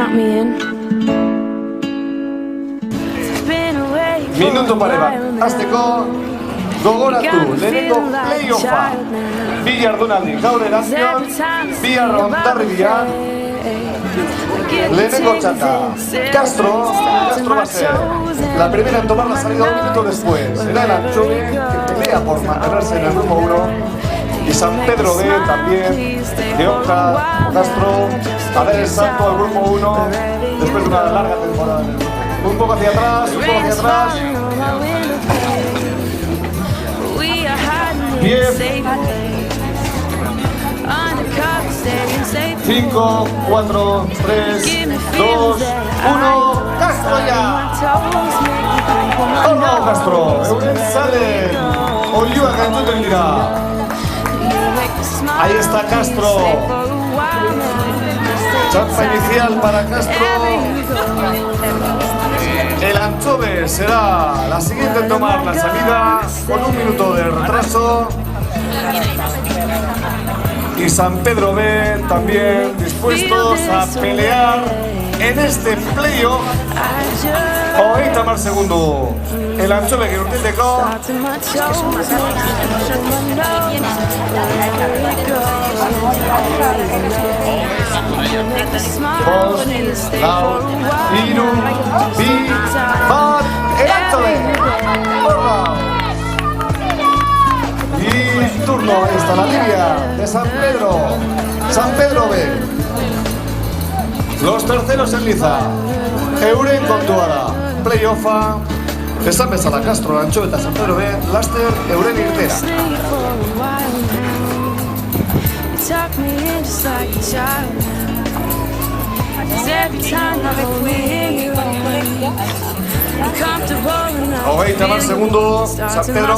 count me in. Minutu pare bat, hasteko gogoratu, lehenengo play-offa. Bi jardunaldi gaur eranzion, bi Hondarribia. Lehenengo txanda, Castro va a ser la primera en tomar la salida un minuto después. Será el Anchove que pelea por mantenerse en el grupo 1. Y San Pedro B también, que opta Castro a dar el salto al grupo 1 después de una larga temporada. Un poco hacia atrás, un poco hacia atrás. Bien. 5, 4, 3, 2, 1. ¡Castro ya! ¡Oh no, Castro! ¡Euren sale! ¡Oliva que no tendrá! Ahí está Castro. Chance inicial para Castro. El Anchove será la siguiente en tomar la salida con un minuto de retraso. Y San Pedro B también dispuestos a pelear en este playoff. Hogeita hamar segundo. El Anchove que urtiteko. Bost, lau, hiru, bi, bat, el Anchove. Y turno está la línea de San Pedro. San Pedro B. Los terceros en liza. Euren kontuara. Playoffa. Esan bezala Castro, Anchove eta San Pedro B. Laster Euren irtera. Hogeita hamar segundo. San Pedro.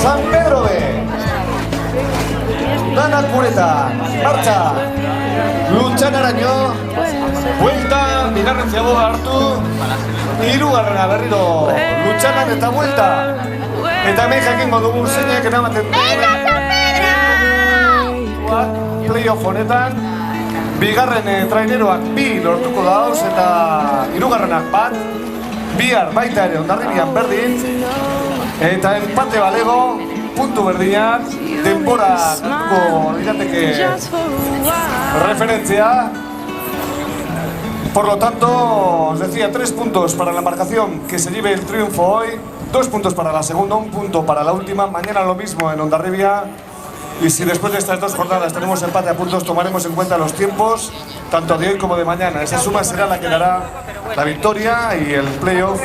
San Pedro B. Dana Cureta. Marcha. Lutxanaraino. Vuelta. Bigarren ziaboga hartu. Hirugarrena berriro. Lutxanan eta vuelta. Eta hemen jakingo dugu zeinek eramaten playoff honetan. Bigarren traineroak bi lortuko dauz eta hirugarrenak bat. Bihar baita ere Hondarribian berdin. Eta empate balego, puntu berdinak, denbora duko lirateke referencia. Por lo tanto, os decía, 3 puntos para la embarcación que se lleve el triunfo hoy, 2 puntos para la segunda, 1 punto para la última. Mañana lo mismo en Hondarribia. Y si después de estas 2 jornadas tenemos empate a puntos, tomaremos en cuenta los tiempos, tanto de hoy como de mañana. Esa suma será la que dará la victoria y el playoff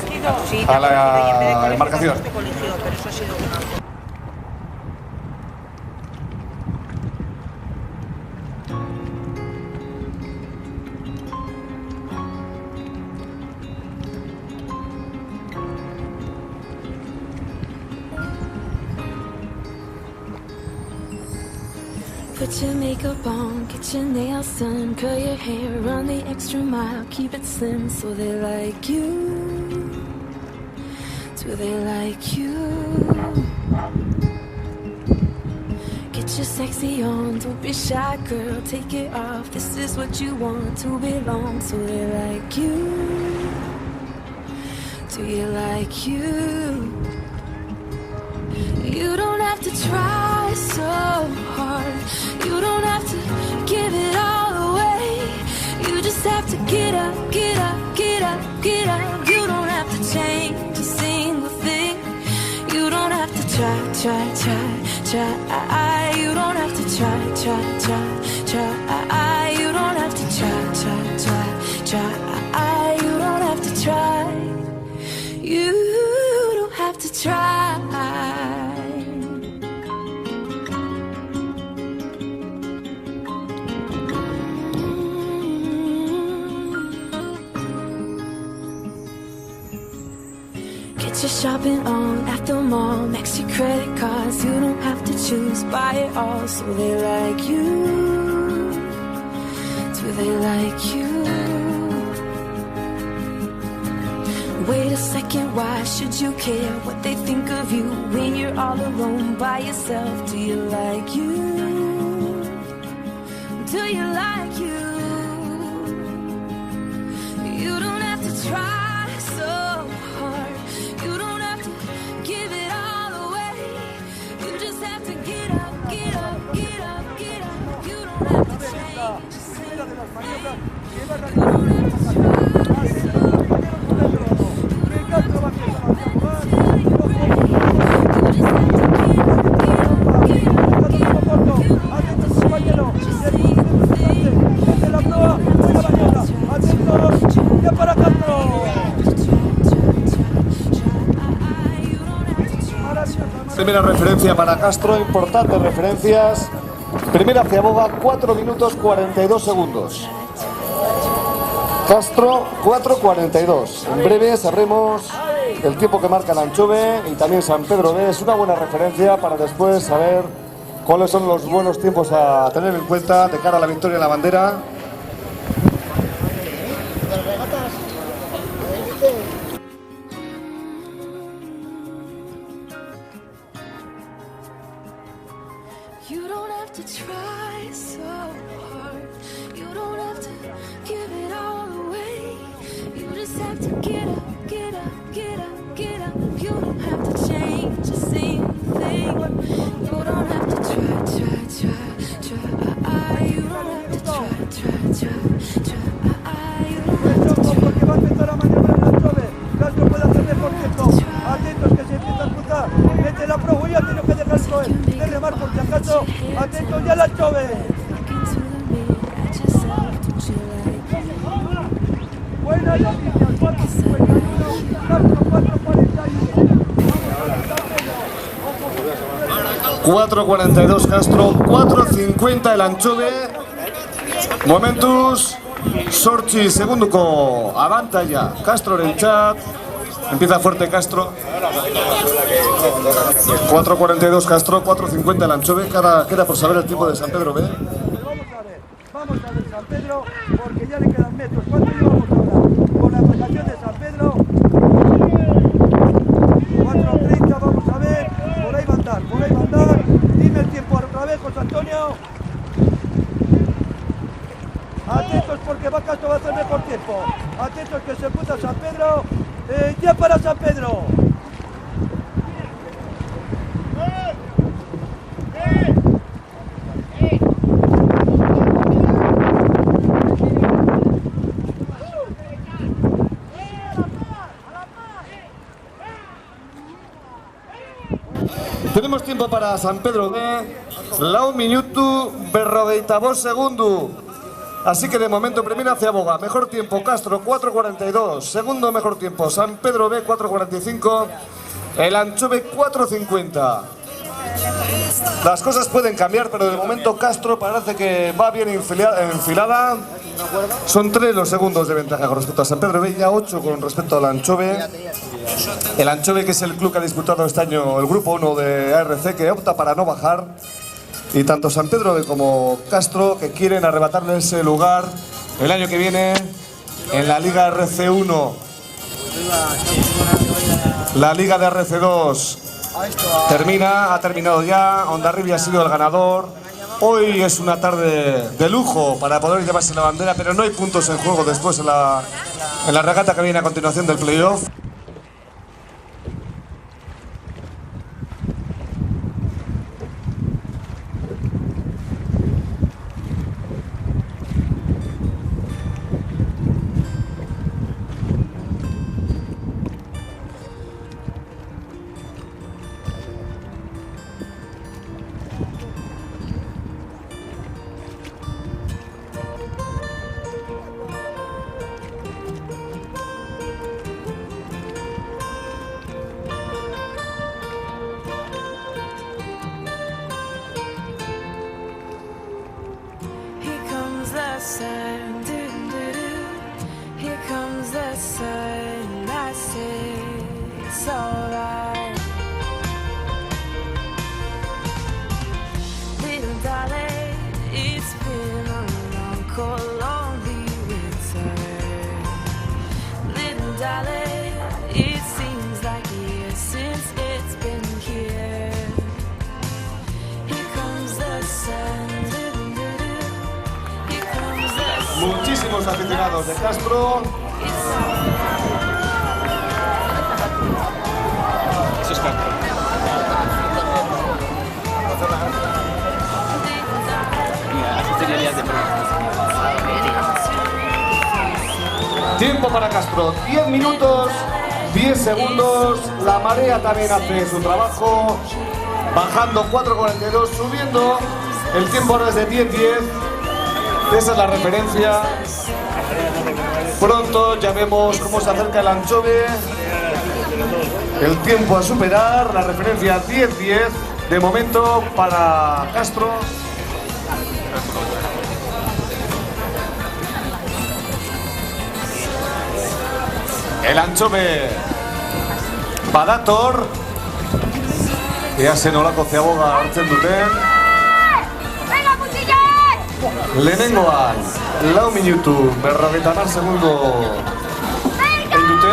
a la embarcación. Put your makeup on, get your nails done, curl your hair, run the extra mile, keep it slim so they like you. Do they like you? Get your sexy on, don't be shy girl, take it off. This is what you want to belong, so they like you. Do you like you? You don't have to try so hard. You don't have to give it all away. You just have to get up, get up, get up, get up. You don't have to change a single thing. You don't have to try. You don't have to try. You don't have to try. You don't have to try. You don't have to try. Get your shopping on at the mall, max your credit cards. You don't have to choose, buy it all. So they like you. Do they like you? Wait a second, why should you care what they think of you when you're all alone by yourself? Do you like you? Do you like you? You don't have to try so hard. You don't have to give it all away. You just have to get up, get up, get up, get up. You don't have to change a single thing. You don't have to try so hard. Primera referencia para Castro, importantes referencias. Primera Ciaboga, 4 minutos 42 segundos. Castro, 4:42. En breve sabremos el tiempo que marca la Anchove y también San Pedro B. Es una buena referencia para después saber cuáles son los buenos tiempos a tener en cuenta de cara a la victoria en la bandera. You don't have to try so hard. You don't have to give it all away. You just have to get up, get up, get up, get up. You don't have to change a single thing. You don't have to try, try, try, try. You don't have to try, try, try, try. You don't have to try. Porque va a empezar a maniobrar la Anchove. Castro puede hacer mejor tiempo. Atentos que se empieza a cruzar. Mete la pro, ya tiene que dejar de remar por si acaso. Atentos ya la Anchove. Buenas noticias, 4:51, Castro 4:41. 4:42 Castro, 4:50 el Anchove. Momentuz, Sorchi segunduko abantaila Castrorentzat. Empieza fuerte Castro. 4:42 Castro, 4:50 el Anchove. Queda por saber el tiempo de San Pedro B. Vamos a ver San Pedro, porque ya le quedan metros. ¿Cuánto llevamos ahora? Con la aplicación de San Pedro. 4:30, vamos a ver. Por ahí va a andar, por ahí va a andar. Dime el tiempo otra vez, José Antonio. Atentos porque Castro va a hacer mejor tiempo. Atentos que se puta San Pedro. Ya para San Pedro. Tenemos tiempo para San Pedro B. Lau minutu 42 segundos. Así que de momento primera Ciaboga, mejor tiempo Castro 4:42, segundo mejor tiempo San Pedro B 4:45, el Anchove 4:50. Las cosas pueden cambiar, pero de momento Castro parece que va bien enfilada. Son 3 los segundos de ventaja con respecto a San Pedro B, ya 8 con respecto al Anchove. El Anchove, que es el club que ha disputado este año el grupo 1 de ARC, que opta para no bajar. Y tanto San Pedro B como Castro, que quieren arrebatarle ese lugar el año que viene en la Liga RC1. La Liga de RC2 ha terminado ya. Hondarribia ha sido el ganador. Hoy es una tarde de lujo para poder llevarse la bandera, pero no hay puntos en juego después en la regata que viene a continuación del playoff. sun, here comes the sun. I say it's alright, little darling. It's been a long, cold, lonely winter, little darling. los aficionados de Castro. Eso es Castro. Mira, así sería el día de prueba. Tiempo para Castro, 10 minutos, 10 segundos. La marea también hace su trabajo, bajando 4.42, subiendo. El tiempo ahora es de 10.10. Esa es la referencia. Pronto ya vemos cómo se acerca el Anchove. El tiempo a superar, la referencia 10.10. De momento para Castro. El Anchove badator. Ea zen olako zeaboga hartzen duten. Lehenengoan, 4 minutu, 50 segundo. Egin dute.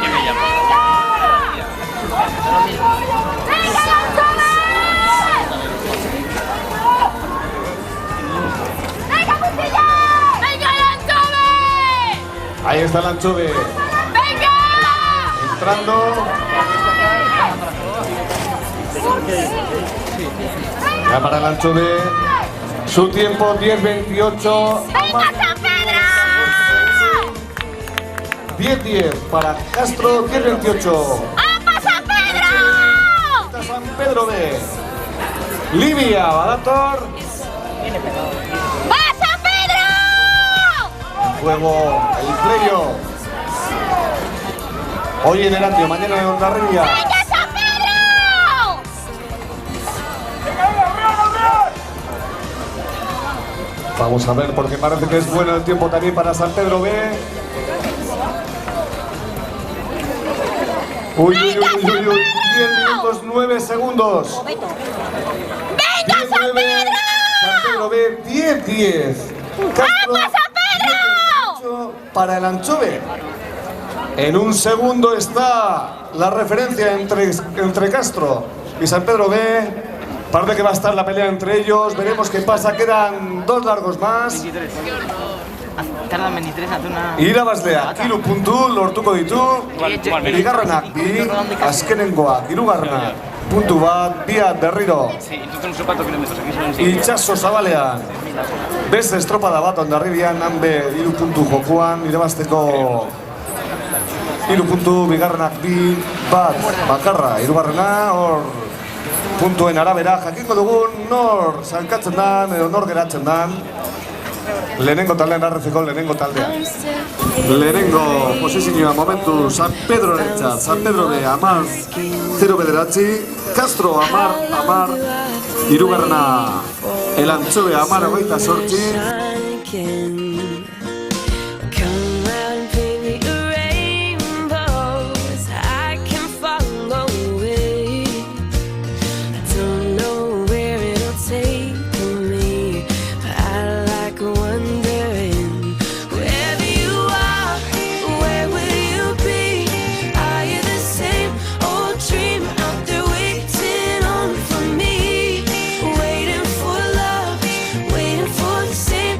¿Quién me llama? Ahí está el Anchove. Entrando. Ya para el Anchove. Su tiempo 10.28. 10.10 para Castro, 10.28. San Pedro B. Livia, Badator. Juego el playo. Hoy en el Atio, mañana en Hondarribia. Vamos a ver porque parece que es bueno el tiempo también para San Pedro B. Uy, 10 minutos 9 segundos. ¡Venga, San 10-9, San Pedro B, 10-10. Castro, para el Anchove. En un segundo está la referencia entre Castro y San Pedro B. Parece que va a estar la pelea entre ellos. Veremos qué pasa. Quedan 2 largos más. Tardan 23 a una... Irabazleak 3 puntu lortuko ditu. Bigarrenak bi, azkenengoa hirugarrena puntu bat, biak berriro. Sí, entonces no sé cuántos kilómetros aquí son. Sí. Itxaso zabalean. Beste estropada bat Hondarribian, hanbe 3 puntu jokoan, irabazteko 3 puntu, bigarrenak bi, bat, bakarra, hirugarrena, hor puntuen arabera jakingo dugun nor salkatzen dan edo nor geratzen dan. Lehenengo taldean arrezeko lehenengo taldean. Lehenengo posizioa momentu San Pedro rentzat, San Pedro de Amar 0 bederatzi, Castro Amar, hirugarrena el Anchove Amar 28. Same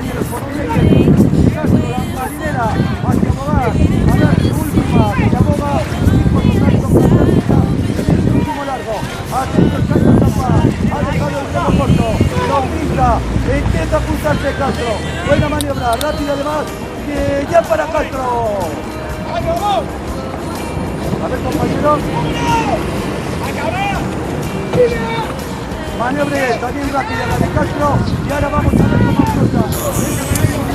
compañeros por un medio. Castro, la marinera, hacia Bogar, a dar su última, que aboga, y por lo tanto, en este último largo. Atentos, Carlos Zampa, ha dejado el dedo corto, lo pinta, intenta ocultarse Castro. Buena maniobra, rápida además, que ya para Castro. A ver, compañeros. Maniobre también rápida la de Castro y ahora vamos a ver cómo afronta.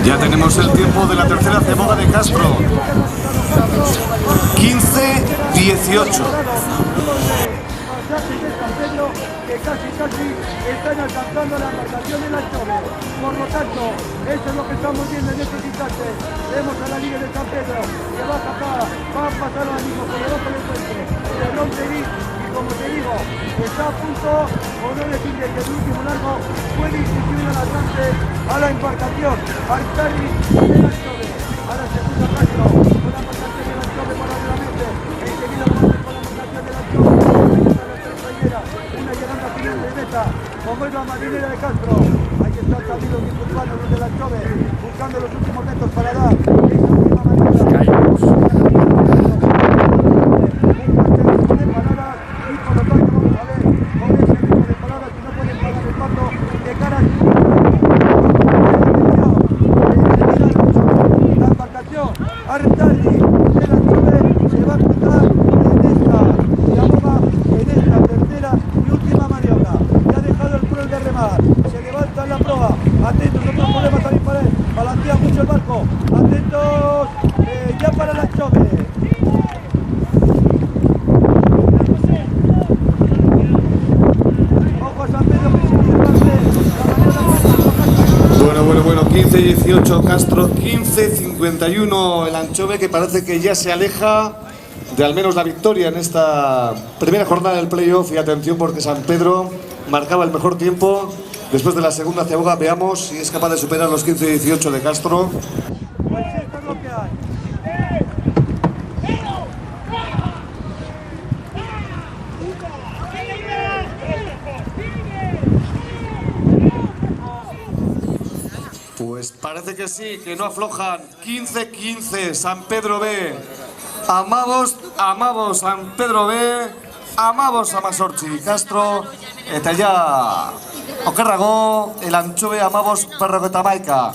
Ya tenemos el tiempo de la tercera ceboga de Castro. 15-18. Que casi están alcanzando la embarcación de la Chove. Por lo tanto, eso es lo que estamos viendo en estos instantes. Vemos a la Liga de San Pedro que va a sacar, va a pasar ahora mismo por debajo del puente de Ronterín. Y como te digo, está a punto, o no decirle que el último largo puede instituir al alcance a la embarcación Artari de la Chove. Ahora se puso Castro con la embarcación de la Chove paralelamente. Enseguida vamos con la embarcación de la Chove. Una llegando a final de meta, como es la marinera de Castro. Ahí están también los guipuzcoanos, los de la Chove, buscando los últimos metros para dar esa última maniobra. De paradas, y por lo tanto vamos a ver con ese ritmo de paradas si no pueden parar el paso de cara a la embarcación Artali de la Chove se va a cruzar en esta tercera y última maniobra. Ya ha dejado el cruel de remar. Se levanta en la proa. Atentos, otro problema también para él. Balancea mucho el barco. Atentos, ya para la Chove. Ojo a San Pedro que se quiere Bueno, 15-18 Castro, 15-51 el Anchove, que parece que ya se aleja de al menos la victoria en esta primera jornada del playoff. Y atención, porque San Pedro marcaba el mejor tiempo después de la segunda ceboga. Veamos si es capaz de superar los 15-18 de Castro. Pues esto es lo que hay. Pues parece que sí, que no aflojan. 15-15 San Pedro B. Amamos San Pedro B. Amamos a Masorchi Castro. Eta ya okerrago el Anchove amamos Perroquetamaika.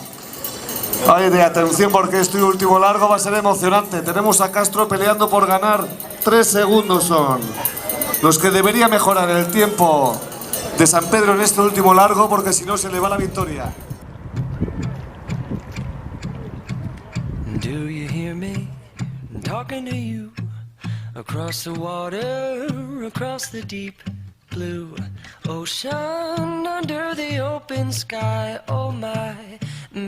Ay, de atención, porque este último largo va a ser emocionante. Tenemos a Castro peleando por ganar. 3 segundos son los que debería mejorar el tiempo de San Pedro en este último largo, porque si no se le va la victoria. Do you hear me talking to you across the water, across the deep blue ocean, under the open sky? Oh my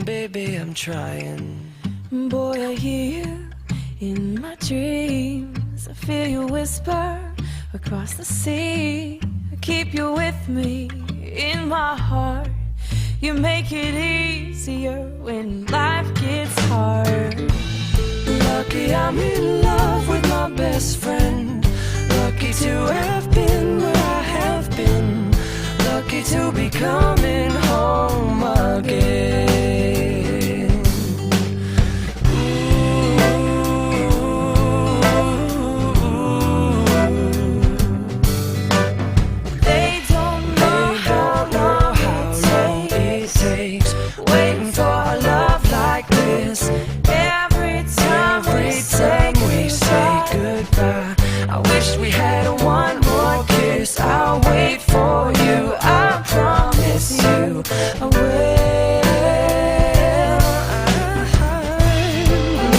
baby, I'm trying. Boy, I hear you in my dreams. I feel you whisper across the sea. I keep you with me in my heart. You make it easier when life gets hard. Lucky I'm in love with my best friend. Lucky to have been where I have been. Lucky to be coming home again. They don't know how long it takes waiting for a love like this. every time We say goodbye. I wish we had one more kiss. I'll wait for you. I promise you I will.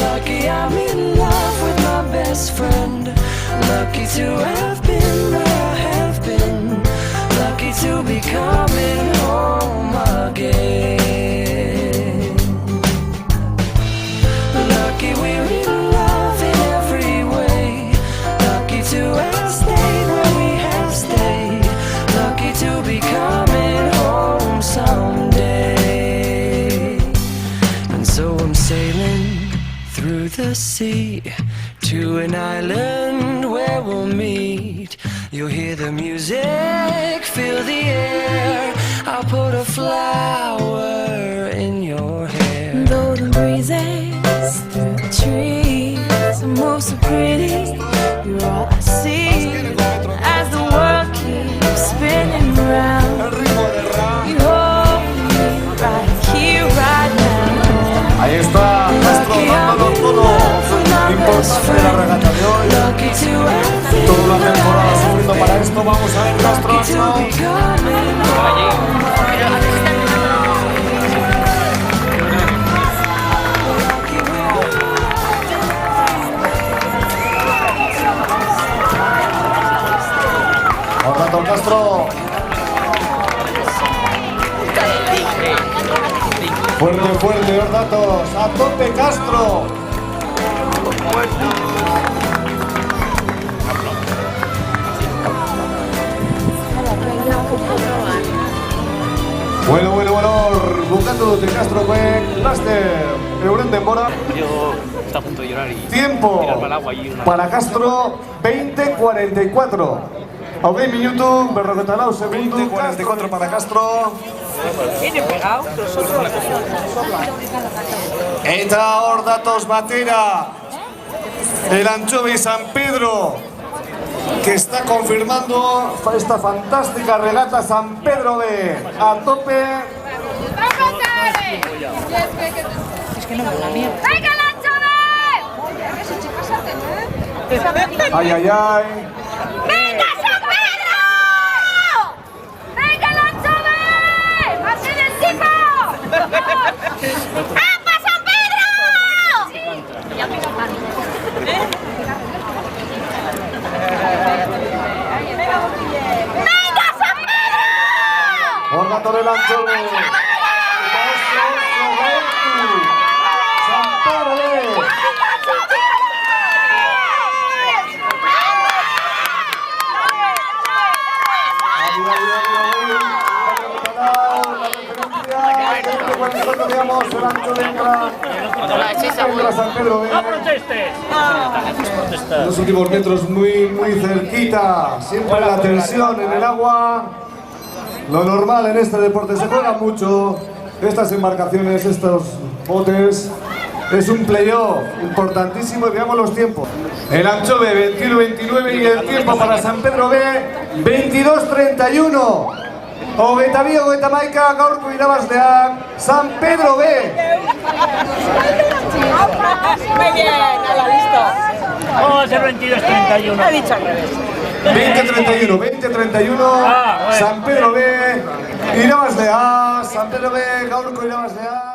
Lucky I'm in love with my best friend. Lucky to have been where I have been. Lucky to be coming home again. Lucky we're in love in every way. Lucky to have stayed where we have stayed. Lucky to be coming home someday. And so I'm sailing through the sea to an island where we'll meet. You'll hear the music, feel the air. I'll put a flower in your breezes through the trees. You move so pretty, you're all I see. As the world keeps spinning round, El ritmo de Ra. you hold me right here, right now. Ahí está Castro dándolo todo. Importante de la regata de hoy. Lucky to have Toda una temporada sufriendo para esto. Vamos a ver Castro. to ¿No? be coming Ordato Castro. Fuerte, fuerte, Ordatos. A tope Castro. Bueno, buscando de Castro fue Laster, Euren Denbora. Yo está a punto de llorar y Tiempo tirarme al agua y una... para Castro, 20:44. Hogei minutu, berrogeita lau segundu, 20:44 para Castro. Eta hor datoz batera, el Anchovy San Pedro, que está confirmando esta fantástica regata San Pedro B. A tope. ¡Venga, la Ay, ay, ay. ¡Venga, San Pedro! ¡Venga, la Chove! ¡Así de encima! ¡Apa, San Pedro! ¡Venga, San Pedro! Hor dator el Anchovy. San Pedro B. San Pedro B. En los últimos metros muy cerquita, siempre la tensión en el agua. Lo normal en este deporte, se juega mucho. Estas embarcaciones, estos botes, es un playoff importantísimo y veamos los tiempos. El Anchovy 21:29 y el tiempo para San Pedro B 22:31. Hogeita bi, hogeita hamaika, gaurko irabazleak San Pedro B. Muy bien, ala, listo. Vamos a hacer 22-31. He dicho al revés. 20:31, Ah, bueno. San Pedro B. Irabazleak, San Pedro B, gaurko irabazleak.